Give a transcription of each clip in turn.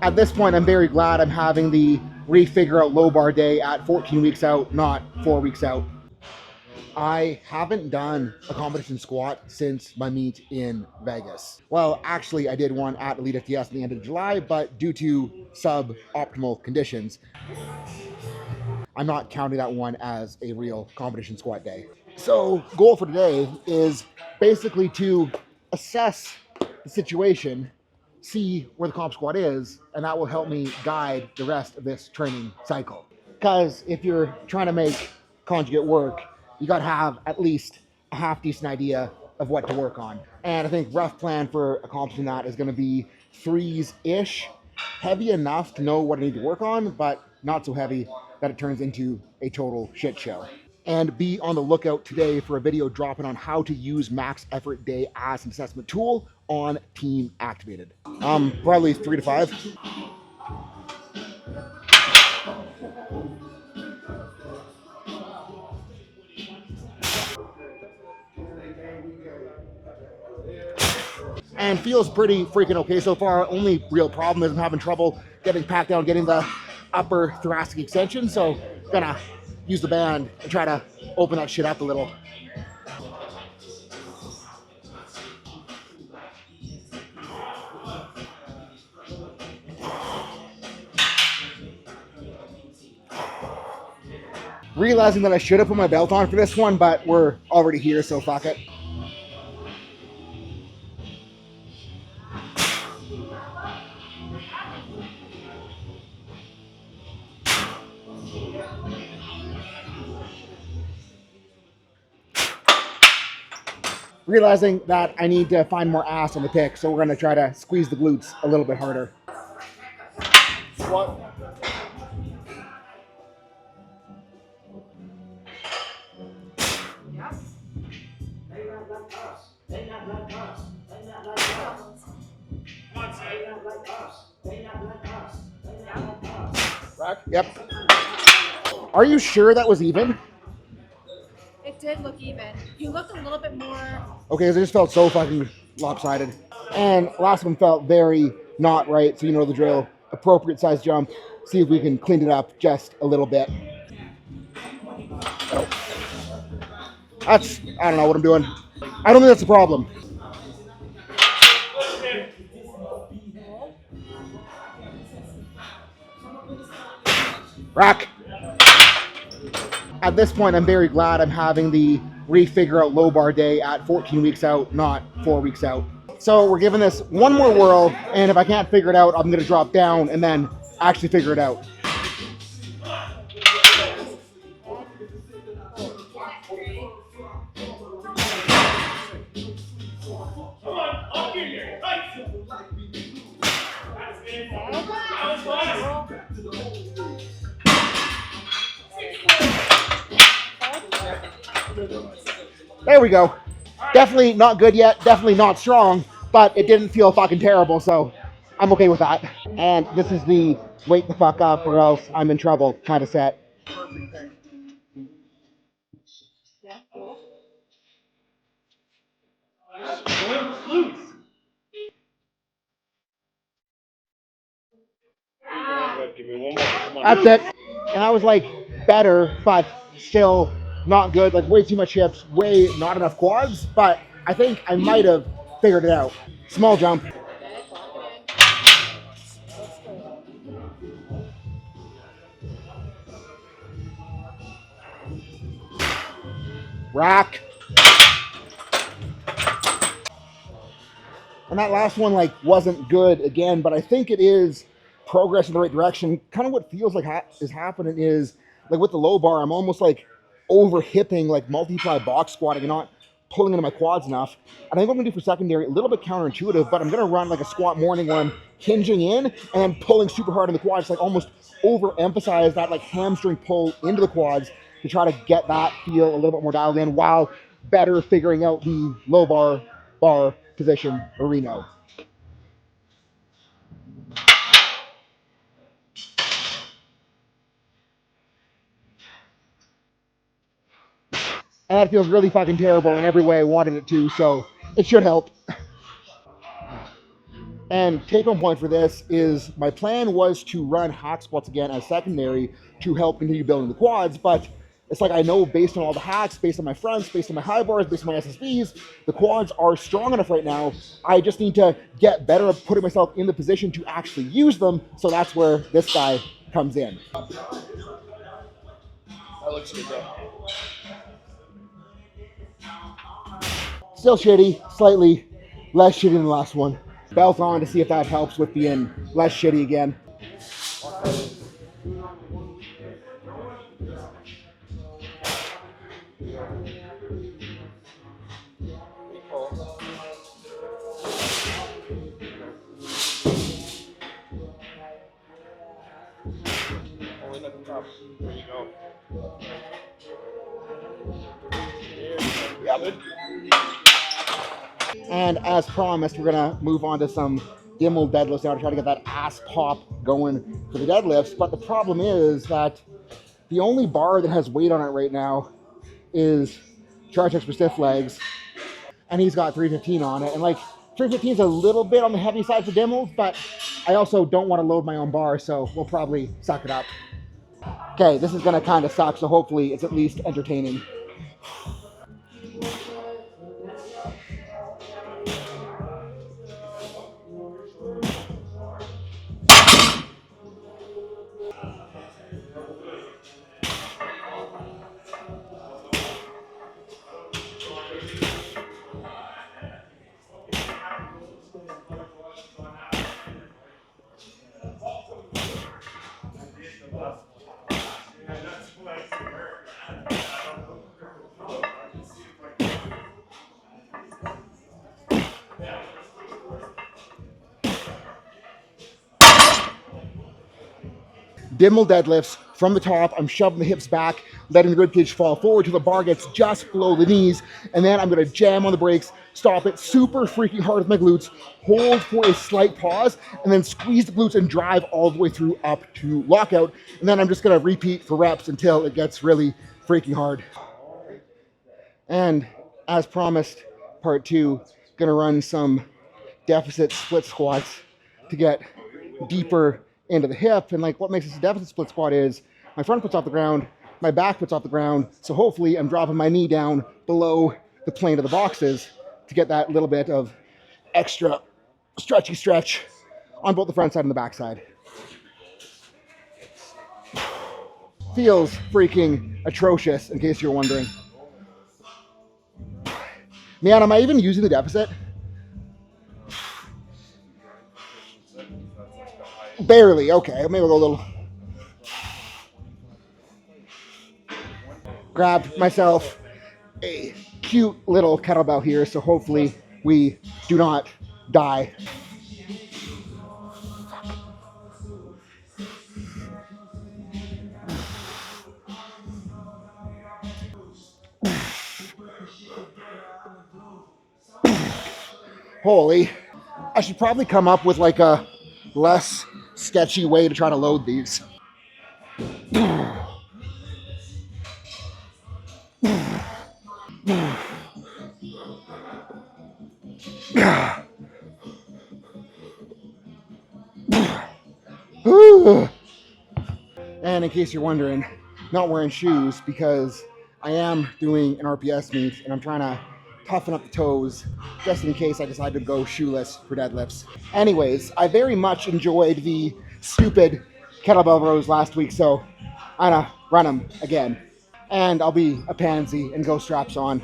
At this point, I'm very glad I'm having the refigure out low bar day at 14 weeks out, not 4 weeks out. I haven't done a competition squat since my meet in Vegas. Well, actually, I did one at Elite FTS at the end of July, but due to suboptimal conditions, I'm not counting that one as a real competition squat day. So, goal for today is basically to assess the situation, see where the comp squat is, and that will help me guide the rest of this training cycle. Because if you're trying to make conjugate work, you got to have at least a half decent idea of what to work on. And I think rough plan for accomplishing that is going to be threes-ish, heavy enough to know what I need to work on, but not so heavy that it turns into a total shit show. And be on the lookout today for a video dropping on how to use max effort day as an assessment tool on Team Activated. Probably 3 to 5. And feels pretty freaking okay so far. Only real problem is I'm having trouble getting packed down, getting the upper thoracic extension. So gonna use the band and try to open that shit up a little. Realizing that I should have put my belt on for this one, but we're already here, so fuck it. Realizing that I need to find more ass on the pick, so we're gonna try to squeeze the glutes a little bit harder. Squat. Rack? Yep. Are you sure that was even? It did look even. You looked a little bit more. Okay, because it just felt so fucking lopsided. And last one felt very not right, so you know the drill. Appropriate size jump. See if we can clean it up just a little bit. I don't know what I'm doing. I don't think that's a problem. Rack. At this point, I'm very glad I'm having the refigure out low bar day at 14 weeks out, not 4 weeks out. So we're giving this one more whirl, and if I can't figure it out, I'm gonna drop down and then actually figure it out. There we go. Definitely not good yet, definitely not strong, but it didn't feel fucking terrible, so I'm okay with that. And this is the wake the fuck up or else I'm in trouble kind of set. That's it. And I was like better, but still not good. Like way too much hips, way not enough quads, but I think I might have figured it out. Small jump. Rack. And that last one like wasn't good again, but I think it is progress in the right direction. Kind of what feels like is happening is like with the low bar, I'm almost like over hipping, like multiply box squatting and not pulling into my quads enough. And I think what I'm gonna do for secondary, a little bit counterintuitive, but I'm gonna run like a squat morning where I'm hinging in and then pulling super hard in the quads, like almost overemphasize that like hamstring pull into the quads to try to get that feel a little bit more dialed in while better figuring out the low bar position Reno. And that feels really fucking terrible in every way I wanted it to, so it should help. And take home point for this is my plan was to run hack squats again as secondary to help continue building the quads, but it's like I know based on all the hacks, based on my fronts, based on my high bars, based on my SSBs, the quads are strong enough right now. I just need to get better at putting myself in the position to actually use them. So that's where this guy comes in. That looks good though. Still shitty, slightly less shitty than the last one. Belt on to see if that helps with being less shitty again. Only at the top. There you go. Yep. And as promised, we're gonna move on to some Dimmel deadlifts now to try to get that ass pop going for the deadlifts. But the problem is that the only bar that has weight on it right now is Chartex for stiff legs, and he's got 315 on it. And like 315 is a little bit on the heavy side for Dimmels, but I also don't want to load my own bar, so we'll probably suck it up. Okay, this is gonna kind of suck, so hopefully it's at least entertaining. Dimmel deadlifts from the top. I'm shoving the hips back, letting the ribcage fall forward till the bar gets just below the knees. And then I'm gonna jam on the brakes, stop it super freaking hard with my glutes, hold for a slight pause, and then squeeze the glutes and drive all the way through up to lockout. And then I'm just gonna repeat for reps until it gets really freaking hard. And as promised, part two, gonna run some deficit split squats to get deeper into the hip. And like what makes this a deficit split squat is my front foot's off the ground, my back foot's off the ground. So hopefully I'm dropping my knee down below the plane of the boxes to get that little bit of extra stretchy stretch on both the front side and the back side. Feels freaking atrocious, in case you're wondering. Man, am I even using the deficit? Barely. Okay, maybe we'll go a little. Grabbed myself a cute little kettlebell here, so hopefully we do not die. Holy. I should probably come up with like a less sketchy way to try to load these. And in case you're wondering, not wearing shoes because I am doing an RPS meet and I'm trying to toughen up the toes just in case I decide to go shoeless for deadlifts. Anyways, I very much enjoyed the stupid kettlebell rows last week, so I'm gonna run them again. And I'll be a pansy and go straps on.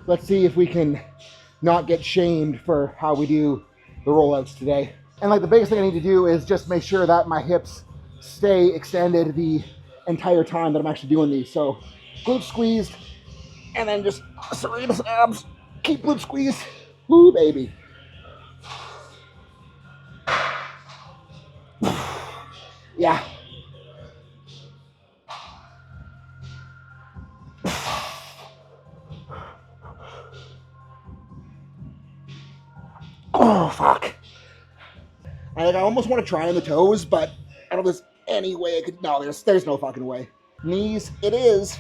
Let's see if we can not get shamed for how we do the rollouts today. And like the biggest thing I need to do is just make sure that my hips stay extended the entire time that I'm actually doing these. So glutes squeezed, And then just serratus abs. Keep glute squeeze. Woo, baby. Yeah. Oh, fuck. I almost want to try on the toes, but I don't know if there's any way I could. No, there's no fucking way. Knees, it is.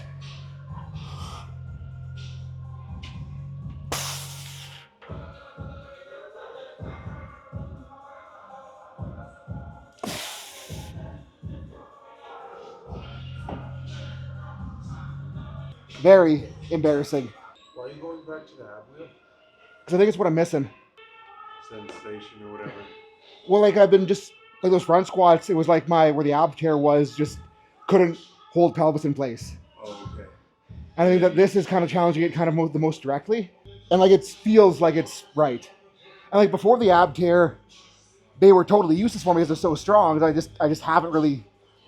Very embarrassing. Why are you going back to the ab wheel? Because I think it's what I'm missing. Sensation or whatever. Well, like I've been just like those front squats. It was like where the ab tear was, just couldn't hold pelvis in place. Oh, okay. I think that this is kind of challenging it kind of the most directly, and like it feels like it's right. And like before the ab tear, they were totally useless for me because they're so strong. I just haven't really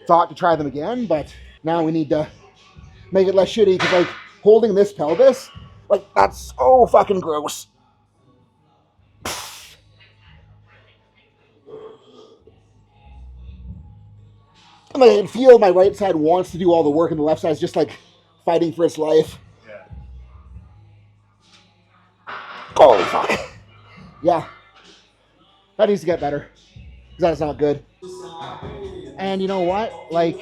thought to try them again. But now we need to make it less shitty because like holding this pelvis, like that's so fucking gross. And like, I can feel my right side wants to do all the work and the left side's just like fighting for its life. Yeah. Holy fuck. Yeah. That needs to get better. Because that's not good. And you know what? Like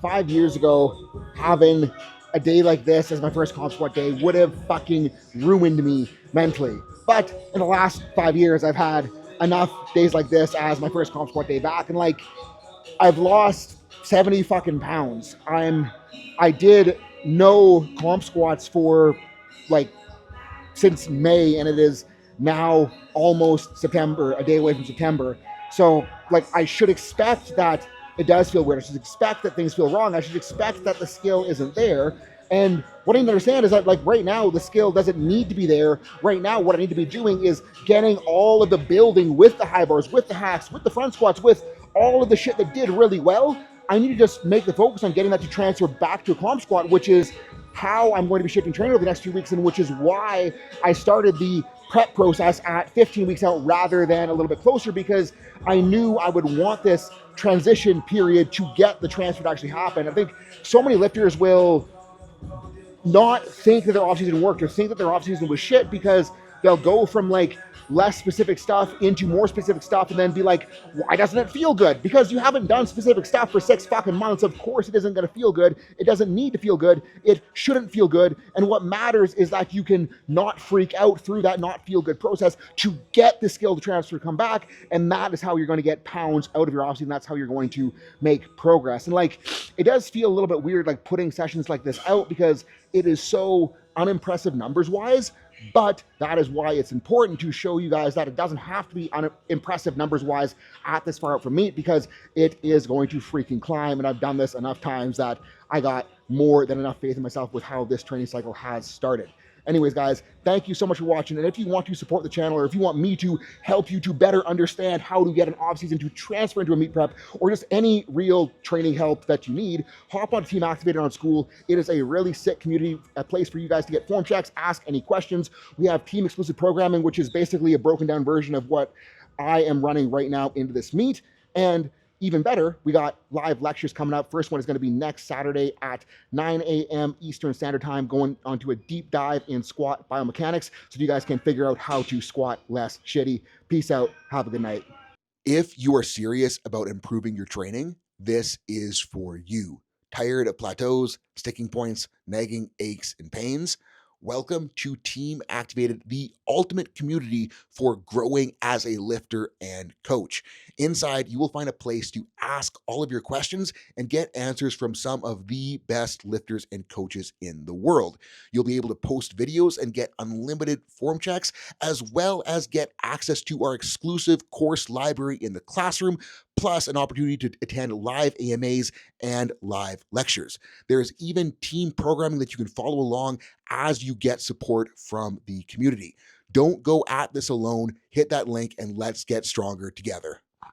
5 years ago, having a day like this as my first comp squat day would have fucking ruined me mentally. But in the last 5 years, I've had enough days like this as my first comp squat day back. And like, I've lost 70 fucking pounds. I did no comp squats for like since May, and it is now almost September, a day away from September. So like I should expect that it does feel weird. I should expect that things feel wrong. I should expect that the skill isn't there. And what I need to understand is that like right now the skill doesn't need to be there. Right now what I need to be doing is getting all of the building with the high bars, with the hacks, with the front squats, with all of the shit that did really well. I need to just make the focus on getting that to transfer back to a comp squat, which is how I'm going to be shifting training over the next 2 weeks, and which is why I started the prep process at 15 weeks out rather than a little bit closer, because I knew I would want this transition period to get the transfer to actually happen. I think so many lifters will not think that their offseason worked or think that their offseason was shit because they'll go from like less specific stuff into more specific stuff and then be like, why doesn't it feel good? Because you haven't done specific stuff for 6 fucking months. Of course it isn't going to feel good. It doesn't need to feel good. It shouldn't feel good. And what matters is that you can not freak out through that not feel good process to get the skill to transfer, come back. And that is how you're going to get pounds out of your offseason. That's how you're going to make progress. And like, it does feel a little bit weird, like putting sessions like this out because it is so unimpressive numbers wise. But that is why it's important to show you guys that it doesn't have to be impressive numbers-wise at this far out from meet, because it is going to freaking climb. And I've done this enough times that I got more than enough faith in myself with how this training cycle has started. Anyways, guys, thank you so much for watching. And if you want to support the channel, or if you want me to help you to better understand how to get an off-season to transfer into a meet prep, or just any real training help that you need, hop on Team Activated on School. It is a really sick community, a place for you guys to get form checks, ask any questions. We have team exclusive programming, which is basically a broken down version of what I am running right now into this meet. And even better, we got live lectures coming up. First one is going to be next Saturday at 9 a.m. Eastern Standard Time, going onto a deep dive in squat biomechanics so you guys can figure out how to squat less shitty. Peace out. Have a good night. If you are serious about improving your training, this is for you. Tired of plateaus, sticking points, nagging aches, and pains? Welcome to Team Activated, the ultimate community for growing as a lifter and coach. Inside, you will find a place to ask all of your questions and get answers from some of the best lifters and coaches in the world. You'll be able to post videos and get unlimited form checks, as well as get access to our exclusive course library in the classroom, plus an opportunity to attend live AMAs and live lectures. There's even team programming that you can follow along as you get support from the community. Don't go at this alone. Hit that link and let's get stronger together.